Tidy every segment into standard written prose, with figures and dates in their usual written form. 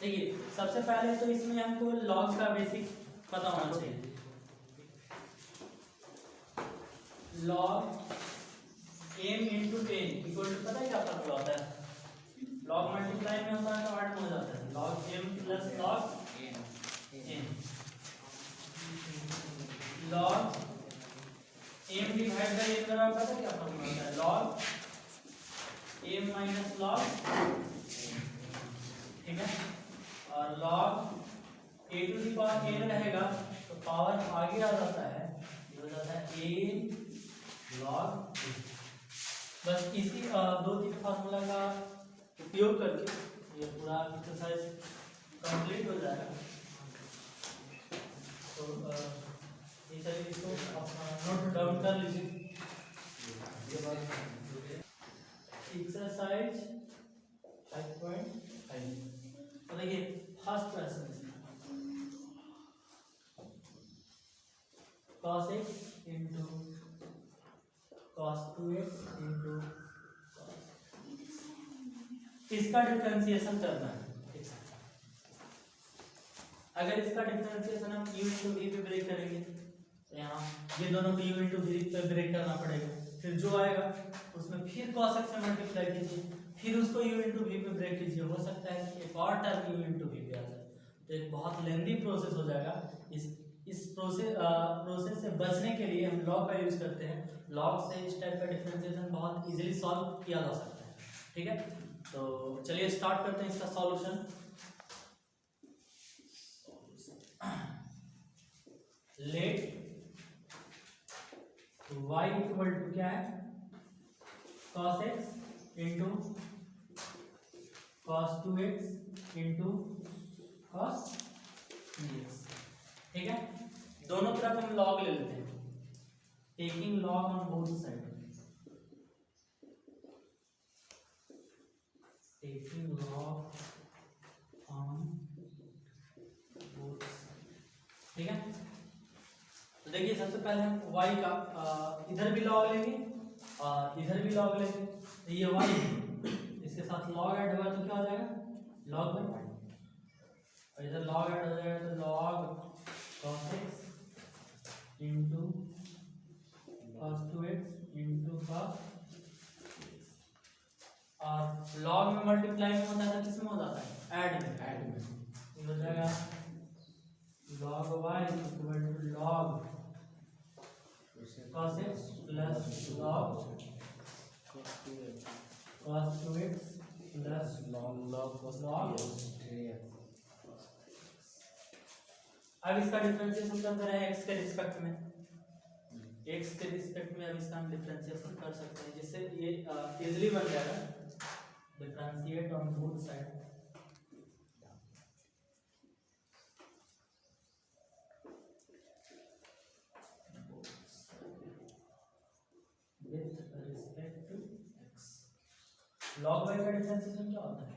देखिए सबसे पहले तो इसमें हमको लॉग का बेसिक पता होना चाहिए। Log m into ten equal to, पता है क्या फॉर्मूला होता है? लॉग मल्टीप्लाई में होता है तो ऐड में हो जाता है, log m plus log n। Log m divide by n बराबर, पता है क्या फॉर्मूला होता है? लॉग m माइनस लॉग, ठीक है। और log a to the power n रहेगा तो पावर आगे आ जाता है, ये हो जाता है a लॉग। बस इसी दो तीन फार्मूला का उपयोग करके ये पूरा एक्सरसाइज कंप्लीट हो जाएगा। तो ये चलिए इसको नोट डाउन कर लीजिए। एक्सरसाइज 5.5, तो देखिए first question cos x into cos 2x into इसका डिफरेंशिएशन करना है। अगर इसका डिफरेंशिएशन हम u इंटू v पे ब्रेक करेंगे तो यहाँ ये दोनों को u इंटू v पे ब्रेक करना पड़ेगा, फिर जो आएगा उसमें फिर cos x से मल्टीप्लाई कीजिए, फिर उसको u इंटू v पे ब्रेक कीजिए। हो सकता है कि एक और टर्म u इंटू v पे आ जाए, तो एक बहुत लेंदी प्रोसेस हो जाएगा। इस प्रोसेस से बचने के लिए हम लॉग का यूज करते हैं। लॉग से इस टाइप का डिफरेंशिएशन बहुत इजीली सॉल्व किया जा सकता है, ठीक है। तो चलिए स्टार्ट करते हैं इसका solution. Let y equal to क्या है? cos x into cos 2x into cos 3x, ठीक है। दोनों तरफ हम लॉग ले लेते हैं, taking log on both side, taking log on both, ठीक है। तो देखिए सबसे पहले हम y का इधर भी लॉग लेंगे और इधर भी लॉग लेंगे, तो ये y इसके साथ लॉग ऐड होगा तो क्या हो जाएगा? लॉग बाई, और इधर लॉग ऐड हो जाएगा तो log cos x into cos 2x into cos, और लॉग में मल्टीप्लाई में होता है, किसमें हो जाता है? ऐड में। ये हो जाएगा log y equal to log cos x plus log cos 2x plus log cos 3x। अब इसका डिफरेंशिएशन कर रहे हैं x के रिस्पेक्ट में, x के रिस्पेक्ट में अब इसका हम डिफरेंशिएशन कर सकते हैं, जिससे ये इजीली बन जाएगा। Differentiate on both side, with respect to x। log y का डिफरेंशिएशन क्या होता है?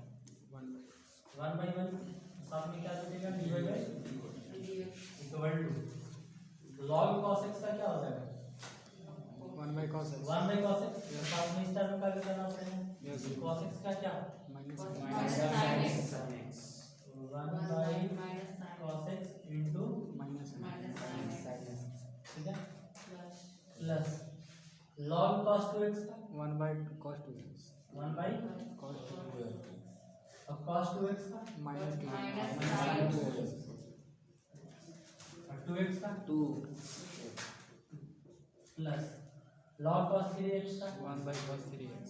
1 by 1, साथ में क्या बचेगा? dy by equal to log cos x का क्या हो जाएगा? 1 by cos x, साथ में इस टर्म का भी करना पड़ेगा। cos x का क्या? Minus sin x, 1 by cos x into minus sin x, ठीक है, प्लस log cos 2x का 1 by cos 2x, और cos 2x का माइनस sin 2x, और 2x का 2 प्लस log cos 3x का 1 by cos 3x,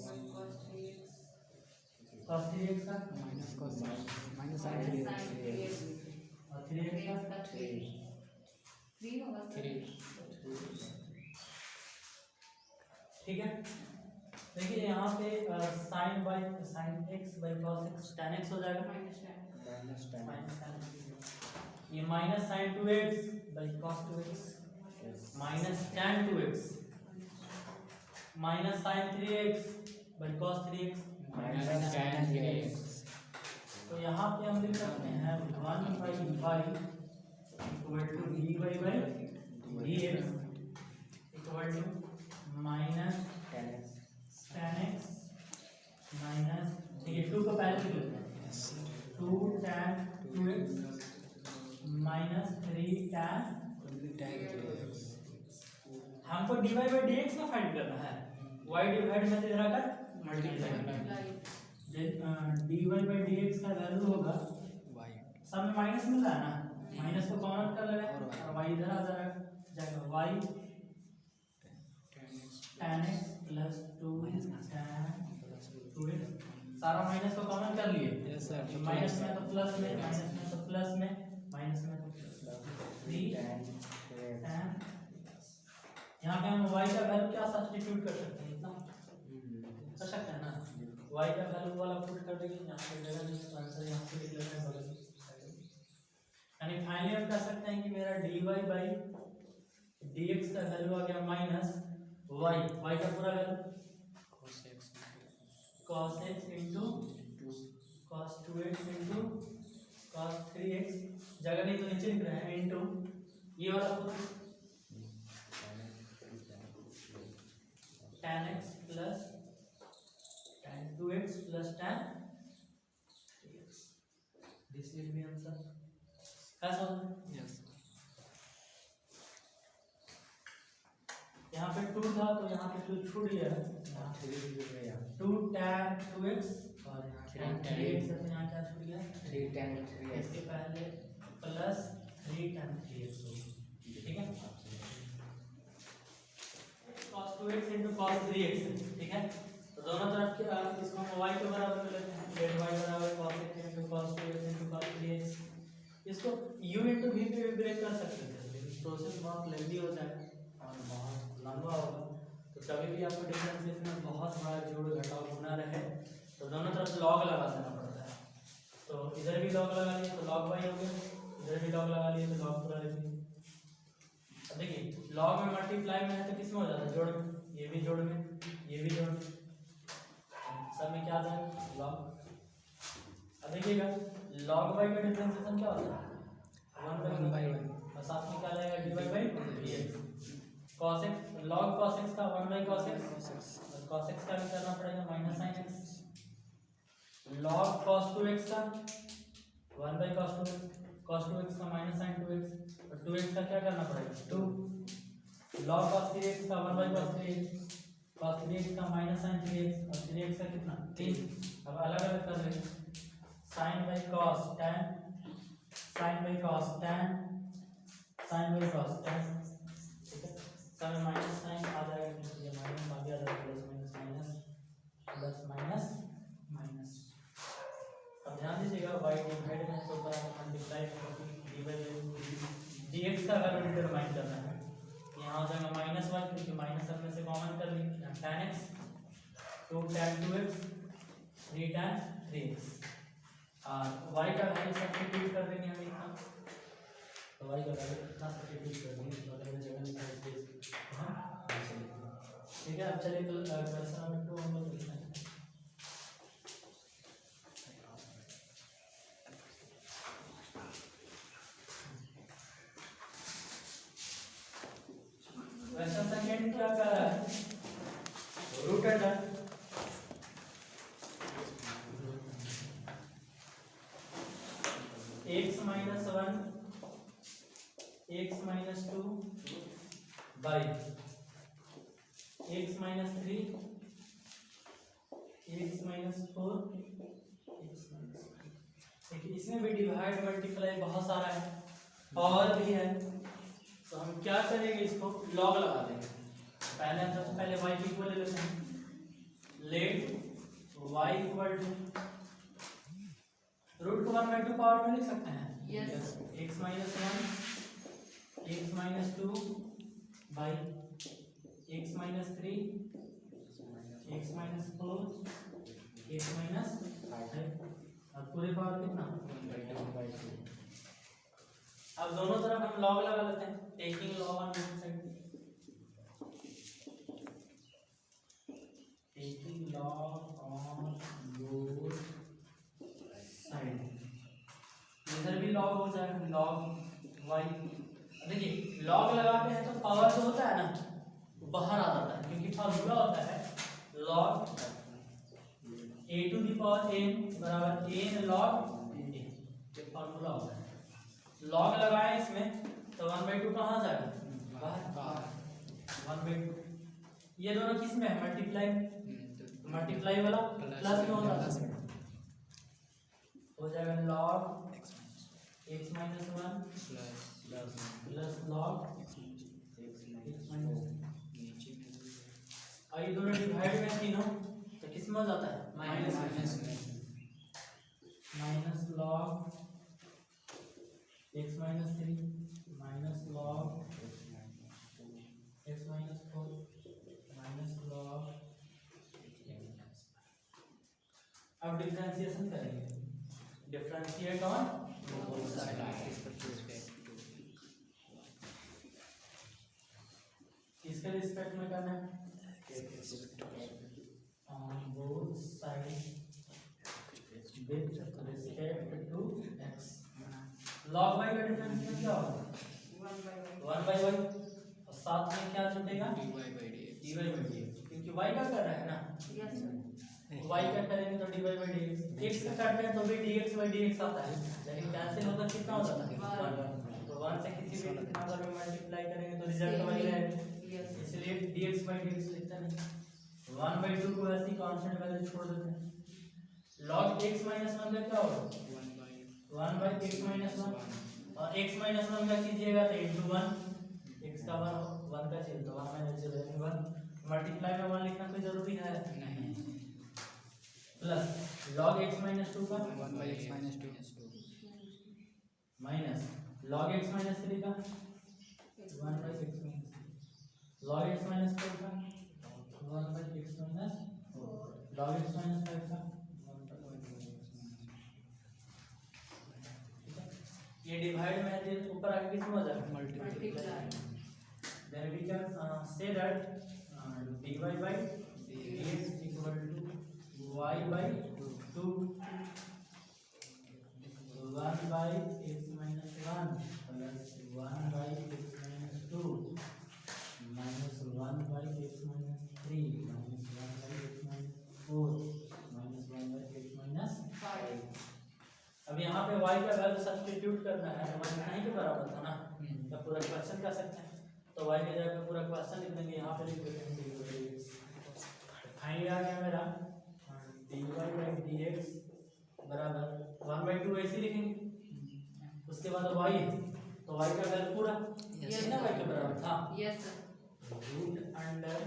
cos 3x का minus sin 3x, और 3x का 3, ठीक है। देखिए यहाँ पे sin x by cos x tan x हो जाएगा, माइनस tan x, ये minus sin 2x by cos 2x, minus tan 2x, minus sin 3x by cos 3x, minus tan 3x। तो यहाँ पे हम लिख सकते हैं 1 by y equal to dy by dx equal to minus tan x minus, ठीक है, 2 को पहले लिख लेते हैं, 2 tan माइनस 3 tan हमको dy बाई डी एक्स का फाइंड करना है, y डिवाइड में दे रखा multiply, dy by d x का वैल्यू होगा सब में माइनस मिल रहा है ना, माइनस को कॉमन कर ले रहे हैं और y इधर आ जाएगा y tan x plus 2 tan 2x, सारा माइनस को कॉमन कर लिए, माइनस में तो प्लस में, माइनस में तो प्लस में, माइनस में तो प्लस 3 tan, यहाँ पे हम y का वैल्यू क्या सब्स्टिट्यूट कर सकते हैं, इतना कर सकते हैं ना, y का वैल्यू वाला पुट कर देंगे, यहाँ पे जगह नहीं है, आंसर यहाँ पे लिख लेना है बगल में, यानी फाइनली हम कह सकते हैं कि मेरा dy बाई dx का वैल्यू आ गया माइनस y का पूरा value cos x into cos 2x into cos 3x, जगह नहीं तो नीचे लिख रहे हैं, इंटू ये वाला tan x plus tan 2x plus tan 3x, this will be answer. कैसा होगा? यस, यहाँ पे 2 था तो यहाँ पे 2 छूट गया है, 2 tan 2x और यहाँ tan 3x है, तो यहाँ क्या छूट गया 3 tan 3x, इसके पहले प्लस 3 tan 3x होगा, ठीक है, cos 2x into cos 3x, ठीक है, तो दोनों तरफ के इसको हम y के बराबर कर लेते हैं, डेट y बराबर cos x into cos 2x into cos 3x, इसको u into v पे भी ब्रेक कर सकते थे, लेकिन प्रोसेस बहुत लेंदी हो जाएगा और बहुत लंबा होगा, तो कभी भी आपको डिफरेंशिएशन में बहुत बड़ा जोड़ घटाव होना रहे तो दोनों तरफ लॉग लगा देना पड़ता है, तो इधर भी लॉग लगा लिए तो log y हो गया, इधर भी लॉग लगा लिए तो log पूरा लिख लिए। अब देखिए लॉग में मल्टीप्लाई में है तो किसमें हो जाता है, जोड़ में, ये भी जोड़ में, ये भी जोड़ में, सब में क्या आ जाएगा लॉग। अब देखिएगा log y का डिफरेंशिएशन क्या होता है 1 बाई और साथ में क्या आ जाएगा dy by dx, cos x log cos x का 1 बाई cos x और cos x का भी करना पड़ेगा minus sin x, log cos 2x का 1 बाई cos 2x का माइनस sin 2x और 2x का क्या करना पड़ेगा 2, log cos 3x का 1 बाई cos 3x का माइनस sin 3x और 3x का कितना 3, अब अलग अलग कर लेंगे, sin by cos tan, sin by cos tan, sin by cos tan, ठीक है, सब में माइनस साइन आ जाएगा क्योंकि ये माइनस आ गया, plus minus plus minus minus. अब ध्यान दीजिएगा y डिवाइड में तो मल्टीप्लाई dx का वैल्यू डिटरमाइन करना है, यहाँ हो जाएगा माइनस y क्योंकि माइनस अपने से कॉमन कर ली, tan x 2 tan 2x 3 tan 3x और y का वैल्यू सब्स्टिट्यूट कर देंगे हम इतना, तो y का वैल्यू कितना सब्स्टिट्यूट कर देंगे बगल में जगह निकाल के, ठीक है। अब चलिए क्वेश्चन नंबर 2 हम लोग लिखते हैं, क्वेश्चन सेकंड क्या कर रहा है, root under x minus 1 x minus 2 by x minus 3 x minus 4 x minus, देखिए इसमें भी डिवाइड मल्टीप्लाई बहुत सारा है और भी है, तो हम क्या करेंगे इसको लॉग लगा देंगे, पहले हम सबसे पहले y की इक्वल ले लेते हैं, let y equal to root को 1/2 पावर में लिख सकते हैं, yes, x minus 1 x minus 2 by x minus 3 x minus 4 x minus 5 और पूरे पावर कितना 1/2। अब दोनों तरफ हम लॉग लगा लेते हैं, taking log on both side, taking log on both side, इधर भी लॉग हो जाएगा log y, देखिए लॉग लगाते हैं तो पावर जो होता है ना वो बाहर आ जाता है, क्योंकि फॉर्मूला होता है log a to the power n बराबर n log a, ये फॉर्मूला होता है लॉग लगाए इसमें तो 1/2 कहाँ जाएगा बाहर 1/2 ये दोनों किस में है मल्टीप्लाई वाला प्लस में हो जाता है हो जाएगा log x minus 1 plus log x minus और ये दोनों डिवाइड में तीनों तो किस में हो जाता है minus log x minus 3 minus log x minus 4 minus log अब डिफरेंशिएशन करेंगे डिफरेंशिएट ऑन बोथ साइड किसके रिस्पेक्ट में करना है on both side with respect to x log y का डिफरेंशिएशन क्या होगा 1/y और साथ में क्या छूटेगा dy by dx क्योंकि y का कर रहा है ना यस सर y का करेंगे तो dy by dx x का करते हैं तो भी dx by dx आता है लेकिन कैंसिल होकर कितना हो जाता है 1 तो 1 से किसी भी नंबर में मल्टीप्लाई करेंगे तो रिजल्ट वही रहेगा इसलिए dx by dx लिखते हैं 1/2 को ऐसे ही कांस्टेंट वैल्यू छोड़ देते हैं log x minus 1 का क्या होगा 1/x minus 1 और x minus 1 का कीजिएगा तो into 1 x का 1 का चाहिए तो 1 minus 0 1 मल्टीप्लाई में 1 लिखना कोई जरूरी है नहीं प्लस log x minus 2 का 1/x minus 2 minus log x minus 3 का 1/x minus log x minus 4 का 1/x minus 4 log x minus 5 का 1/x ये डिवाइड में है ऊपर आगे किस में हो जाएगा multiply then we can say that dy by dx equal to y by 2 1 by x minus 1 plus 1 by x minus 2 minus 1 by x minus 3 minus 1 by x minus 4 minus 1 by x minus 5 अब यहाँ पे y का value substitute करना है तो y नहीं के बराबर था ना तो पूरा क्वेश्चन कर सकते हैं तो y की जगह पे पूरा क्वेश्चन लिख देंगे यहाँ पे लिख देंगे फाइनली आ गया मेरा dy by dx बराबर 1/2 ऐसे लिखेंगे उसके बाद y है तो y का वैल्यू पूरा ये ना y के बराबर था yes sir root under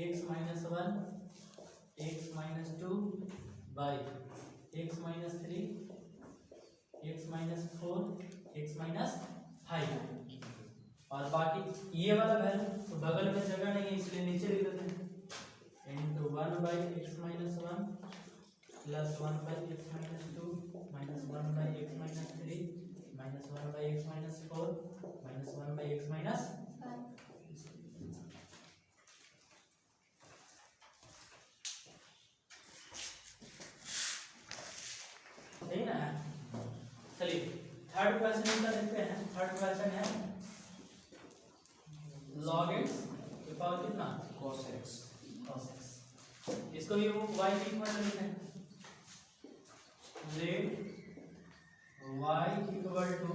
x minus 1 x minus 2 by x minus 3 x minus 4 x minus 5 और बाकी ये वाला वैल्यू तो बगल में जगह नहीं है इसलिए नीचे लिख देते हैं into 1 by x minus 1 plus 1 by x minus 2 minus 1 by x minus 3 minus 1 by x minus 4 minus 1 by x minus 5 सही ना चलिए थर्ड क्वेश्चन का देखते हैं थर्ड क्वेश्चन है log x के पावर कितना cos x इसको भी वो y की इक्वल लिखते हैं let y equal to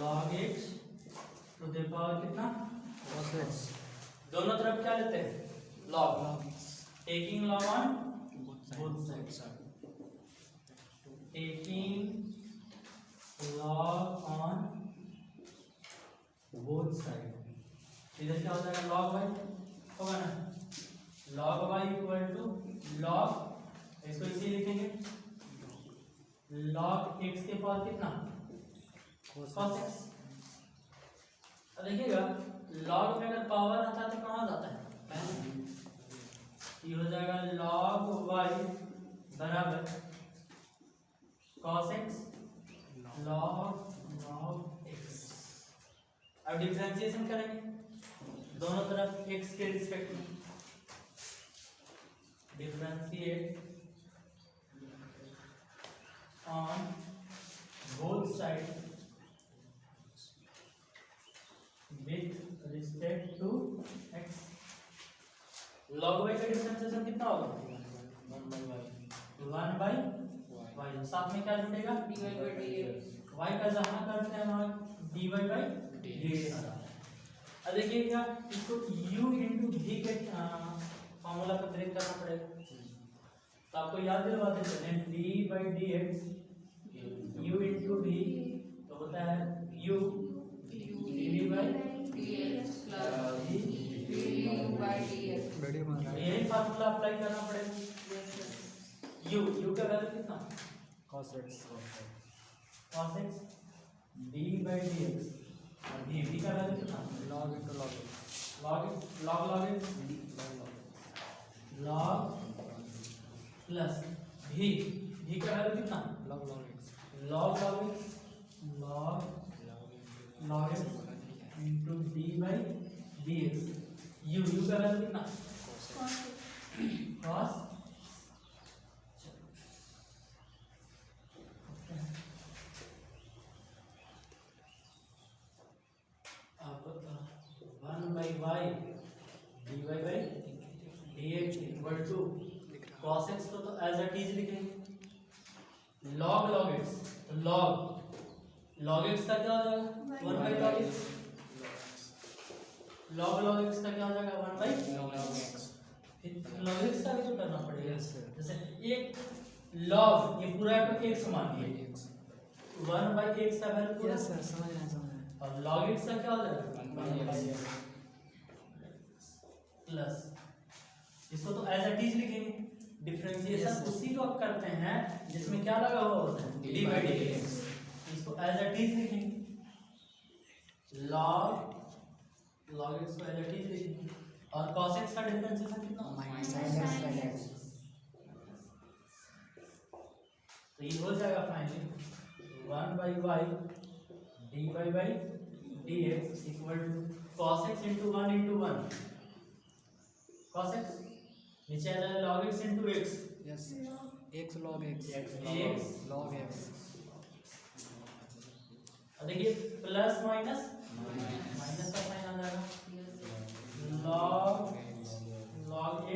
log x to the power कितना cos x दोनों तरफ क्या लेते हैं log taking log on both sides taking log on both side इधर क्या हो जाएगा log y होगा ना log y equal to log इसको इसी लिखेंगे log x के पावर कितना cos x अब देखिएगा log में अगर पावर आता है तो कहाँ जाता है पहले ये हो जाएगा log y बराबर cos x log x अब डिफरेंशिएशन करेंगे दोनों तरफ x के रिस्पेक्ट में differentiate on both side with respect to x log y का डिफरेंशिएशन कितना होगा 1/y वाई, साथ में क्या जुड़ेगा dy by dx। वाई का जहाँ करते हैं वहाँ dy by dx। अब देखिएगा इसको u इंटू v के फॉर्मूला पे ब्रेक करना पड़ेगा, तो आपको याद दिलवा देते हैं d by dx u into v तो होता है u dv by dx plus du by dx। यही फार्मूला अप्लाई करना पड़ेगा। u का वैल्यू कितना cos x cos x d by dx और v का वैल्यू कितना log into log x log log plus v का वैल्यू कितना log x log x into d by dx u का वैल्यू कितना cos अब 1 by y dy by dx equal to cos x को तो as it is लिखेंगे log x तो log x का क्या हो जाएगा 1 by log x log x का क्या हो जाएगा 1 by log x फिर log x का भी तो करना पड़ेगा। Yes, sir. जैसे एक log ये पूरा को x मानिए 1 by x का वैल्यू पूरा yes sir समझ रहे हैं और log x का क्या हो जाएगा 1 by x प्लस इसको तो एज इट इज लिखेंगे। Differentiation Yes, sir. उसी को आप करते हैं जिसमें क्या लगा हुआ होता है d by dx, इसको एज इट इज लिखेंगे log x को एज इट इज लिखेंगे और cos x का डिफरेंशिएशन कितना minus sin x तो ये हो जाएगा finally 1 by y dy by dx equal to cos x into 1 into 1 cos x नीचे आ जाएगा log x into x yes x log x x log x और देखिए प्लस माइनस माइनस का sign आ जाएगा log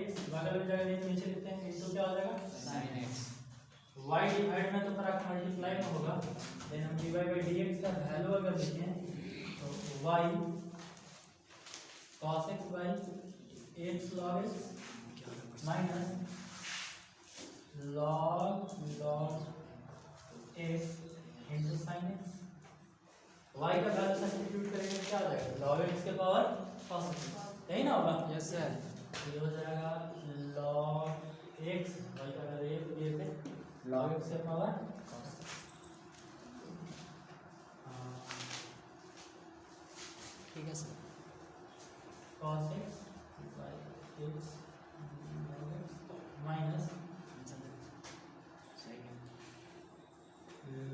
x बगल में जगह नीचे लिखते हैं इनटू क्या हो जाएगा sin x y डिवाइड में तो फर्क मल्टीप्लाई में होगा, देन हम dy by dx का वैल्यू अगर लिखें तो y cos x by x log x minus log x into sin x y का वैल्यू सब्स्टिट्यूट करेंगे क्या आ जाएगा log x के पावर cos x यही ना होगा yes sir ये हो जाएगा log x y का वैल्यू ये पे log x के पावर ठीक है sir cos x by x minus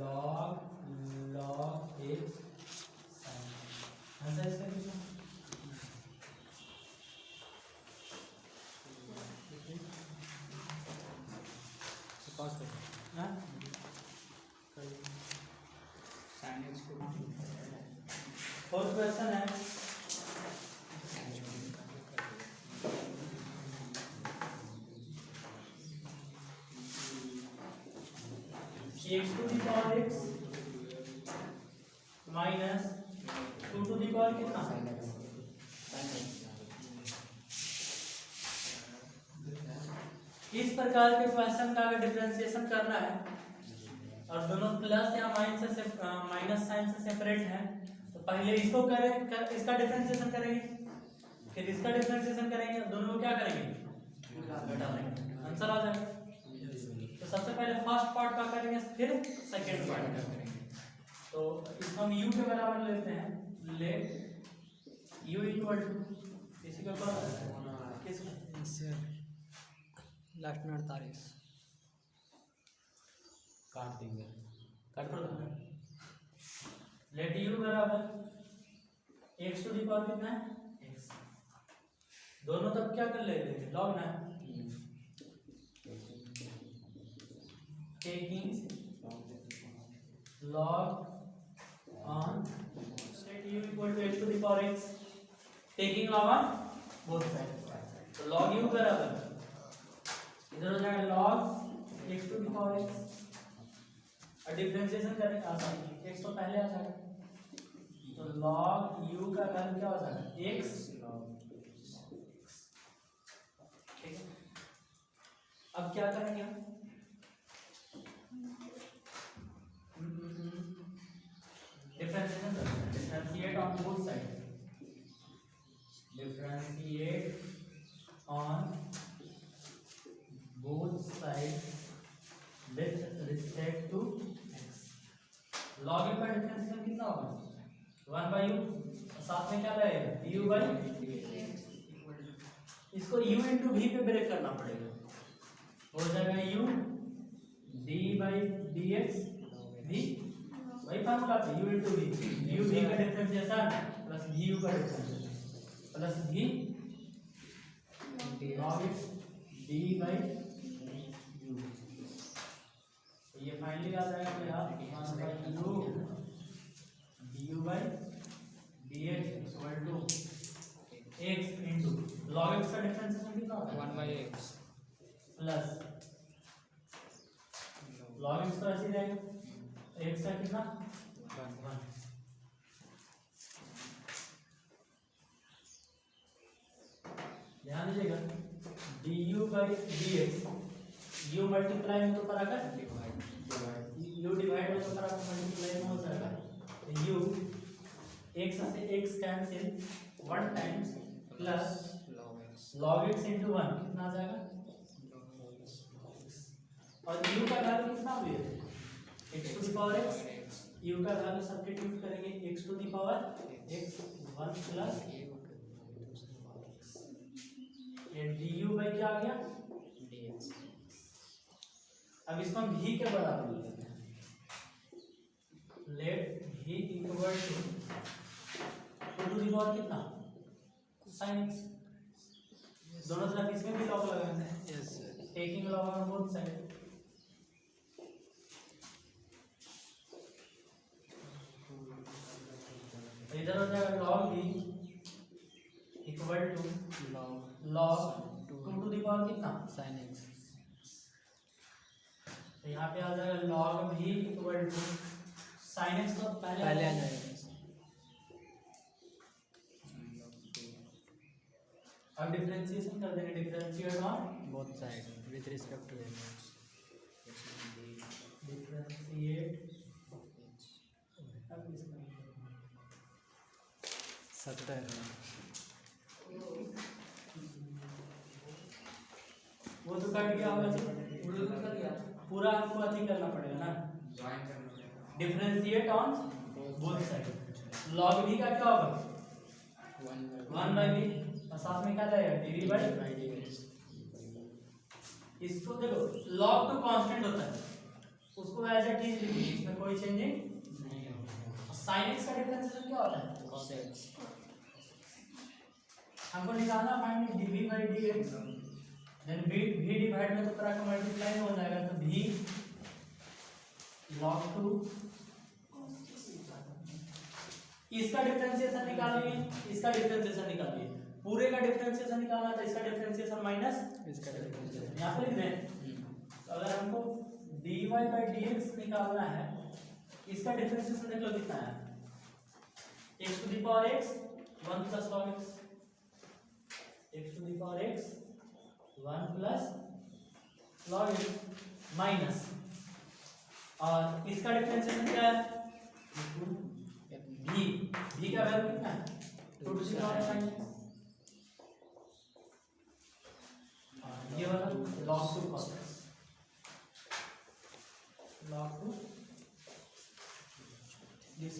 log x sin answer इसका कितना पास कर हां sin x को और क्वेश्चन है x to the power x minus 2 to the power कितना इस प्रकार के क्वेश्चन का अगर डिफरेंशिएशन करना है और दोनों प्लस या माइनस साइन से सेपरेट है तो पहले इसको करें इसका डिफरेंशिएशन करेंगे फिर इसका डिफरेंशिएशन करेंगे दोनों को क्या करेंगे घटा देंगे आंसर आ जाएगा। तो सबसे पहले फर्स्ट पार्ट का करेंगे फिर सेकंड पार्ट का करेंगे। तो इसको हम u के बराबर लेते हैं लेट u इक्वल टू इसी के ऊपर किस लास्ट में 48 काट देंगे कंट्रोल लेट u बराबर x टू द पावर कितना है x दोनों तब क्या कर लेंगे log ना taking log on let u equal to x to the power x taking log on both sides तो log u बराबर इधर हो जाएगा log x to the power x. और डिफरेंशिएशन करें आसान, एक्स तो पहले आ जाएगा, तो log u का वैल्यू क्या हो जाएगा x। ठीक है, अब क्या करेंगे हम, डिफरेंशिएशन करते हैं, differentiate on both side, differentiate on both side with respect to x। log u का डिफरेंशिएशन कितना होगा 1 बाई u, साथ में क्या रहेगा du बाई, इसको u इंटू v पे ब्रेक करना पड़ेगा, हो जाएगा u d by d x v, वही फार्मूला पे u into v, u v का डिफरेंशिएशन प्लस v u का differentiation plus v log x d by u। ये फाइनली आ जाएगा मेरा 1 by u du by dx equal to x into log x का differentiation कितना होता है 1 by x plus log x तो ऐसे ही रहेगा, x का कितना 1। ध्यान दीजिएगा du by dx, u multiply में तो पर आकर u डिवाइड में तो पर आकर मल्टीप्लाई में हो जाएगा, तो u x से x cancel 1 times plus log x into 1 कितना आ जाएगा, और u का वैल्यू कितना हुआ है x to the power x, u का वैल्यू सब्स्टिट्यूट करेंगे x to the power x 1 plus ये du बाई क्या आ गया dx। अब इसको हम v के बराबर ले लेते हैं, let v equal to the power कितना sin x, दोनों तरफ इसमें भी लॉग लगाना है, yes sir. Taking log on both side, इधर हो जाएगा log v equal to log 2 to the power कितना sin x। तो यहाँ पे आ जाएगा log v equal to sin x, तो पहले आ जाएगा। अब डिफरेंशिएशन कर देंगे, differentiate on both side with respect to x। Differentiate 70 वो तो कट गया होगा, पूरा हमको अथी करना पड़ेगा ना, differentiate on both side, log v का क्या होगा 1 बाई v, और साथ में क्या जाएगा dv बाई dx। इसको देखो log तो कांस्टेंट होता है, उसको एज इट इज लिखिए, इसमें कोई चेंजिंग नहीं होगा। sin x का डिफरेंशिएशन क्या होता है cos x। हमको निकालना find dv by dx, then v divide में तो तरह का मल्टीप्लाई हो जाएगा, तो v log 2, इसका डिफरेंशिएशन निकालिए, इसका डिफरेंशिएशन निकालिए, पूरे का डिफरेंशिएशन निकालना था, इसका डिफरेंशिएशन माइनस इसका डिफरेंशिएशन यहाँ पे लिख दें, तो अगर हमको dy बाई dx निकालना है, इसका डिफरेंशिएशन देख लो कितना है x to the power x 1 plus log x, x to the power x 1 plus log x minus, और इसका डिफरेंशिएशन क्या है v का वैल्यू कितना है 2 टू द पावर माइनस, ये वाला log 2 cos x, log 2 this